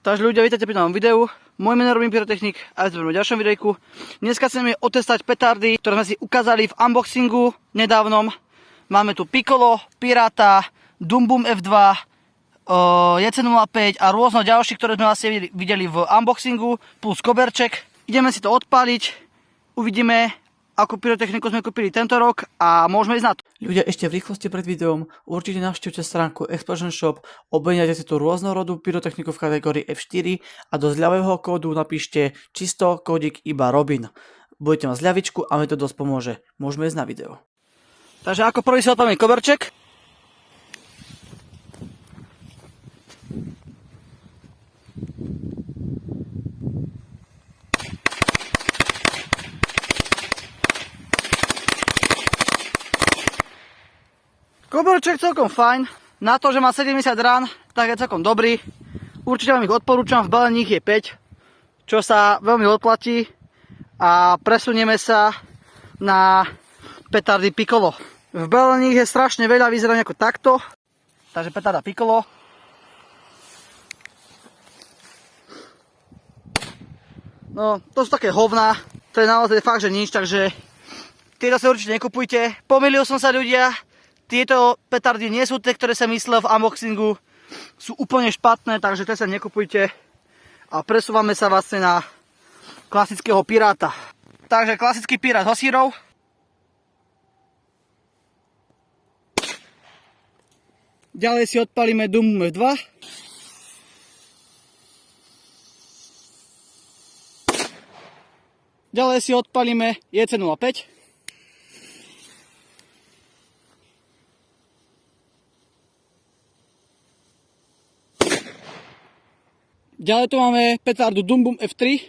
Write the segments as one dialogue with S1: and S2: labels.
S1: Takže ľudia, vítajte pri novom videu. Moje meno Robin Pyrotechnik a v ďalšom videjku. Dneska chceme otestovať petardy, ktoré sme si ukázali v unboxingu nedávnom. Máme tu Piccolo, Pirata, Dum Bum F2, JC05 a rôzno ďalších, ktoré sme vlastne videli v unboxingu, plus koberček. Ideme si to odpáliť, uvidíme, akú pyrotechniku sme kúpili tento rok a môžeme ísť na to. Ľudia, ešte v rýchlosti pred videom určite navštívte stránku Explosion Shop, objednajte si tú rôznorodú pyrotechniku v kategórii F4 a do zľavového kódu napíšte čisto kódik iba Robin. Budete mať zľavičku a mi to dosť pomôže. Môžeme ísť na video. Takže ako prvý si odpálime koberček. Koberček celkom fajn, na to, že má 70 rán, tak je celkom dobrý. Určite vám ich odporúčam, v balení ich je 5, čo sa veľmi odplatí. A presunieme sa na petardy Piccolo. V balení je strašne veľa, vyzerá ako takto. Takže petarda Piccolo. No, to sú také hovná, to je naozaj fakt, že nič, takže tieto sa určite nekupujte. Pomýlil som sa, ľudia. Tieto petardy nie sú tie, ktoré sa myslel v unboxingu. Sú úplne špatné, takže tie sa nekupujte. A presúvame sa vlastne na klasického Piráta. Takže klasický Pirát Hosírov. Ďalej si odpalíme Dum Bum F2. Ďalej si odpalíme JC05. Ďalej tu máme petardu Dum Bum F3.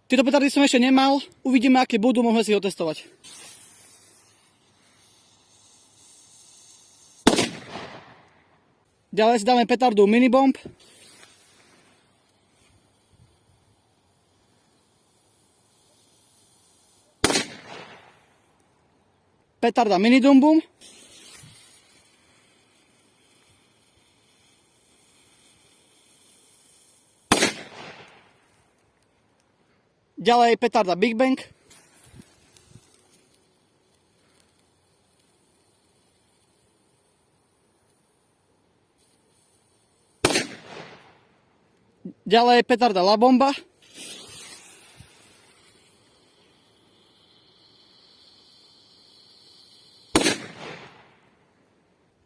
S1: Tieto petardy som ešte nemal. Uvidíme, aké budú, môžeme si ho testovať. Ďalej si dáme petardu Minibomb. Petarda Mini Dum Bum. Ďalej petarda Big Bang. Ďalej petarda La Bomba.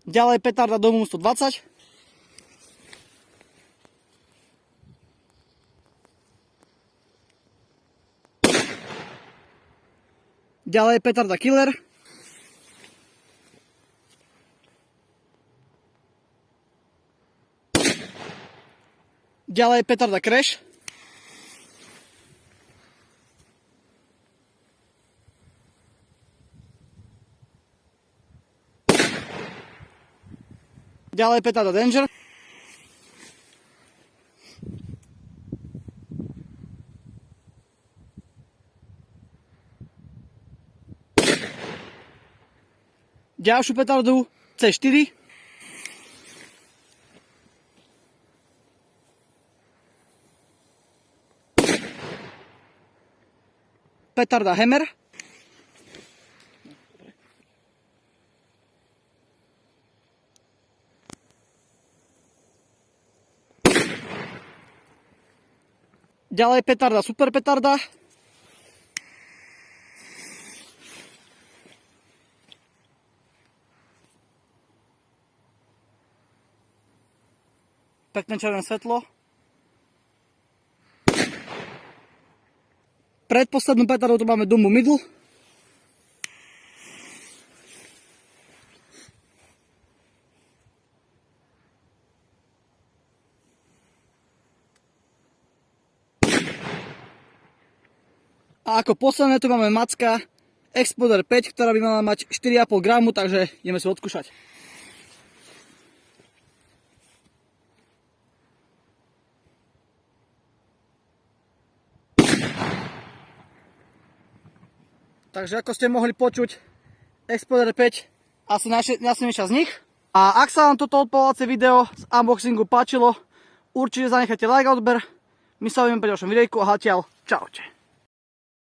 S1: Ďalej petarda Dum Bum 120. Ďalej petarda Killer. Ďalej petarda Crash. Ďalej petarda Danger. Ďalšiu petardu C4. Petarda Hammer. Ďalej petarda Super petarda. Pekné červené svetlo. Predposlednú petardu tu máme Dum Bum Middle. A ako posledné tu máme Macka Exploder 5, ktorá by mala mať 4,5 gramu, takže ideme si odskúšať. Takže ako ste mohli počuť, Exploder 5 asi najsilnejšia z nich. A ak sa vám toto odpalovacie video z unboxingu páčilo, Určite zanechajte like a odber. My sa uvidíme pri ďalšom videjku a zatiaľ čaute.